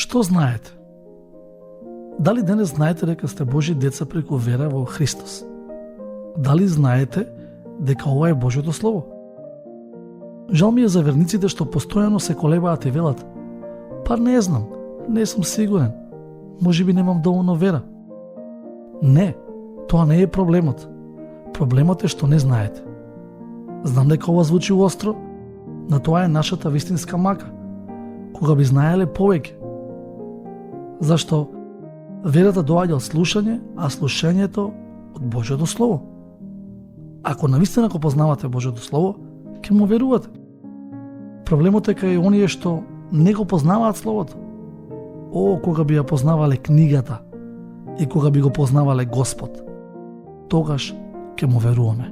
Што знаете? Дали денес знаете дека сте Божи деца преку вера во Христос? Дали знаете дека ова е Божјото Слово? Жал ми е за верниците што постојано се колебаат и велат: па не знам, не сум сигурен, можеби немам доволно вера. Не, тоа не е проблемот. Проблемот е што не знаете. Знам дека ова звучи остро, но тоа е нашата вистинска мака. Кога би знаеле повеќе. Зашто верата доаѓа од слушање, а слушањето од Божјото Слово. Ако навистина го познавате Божјото Слово, ќе му верувате. Проблемот е кај оние што не го познаваат Словото. Кога би ја познавале книгата и кога би го познавале Господ, тогаш ќе му веруваме.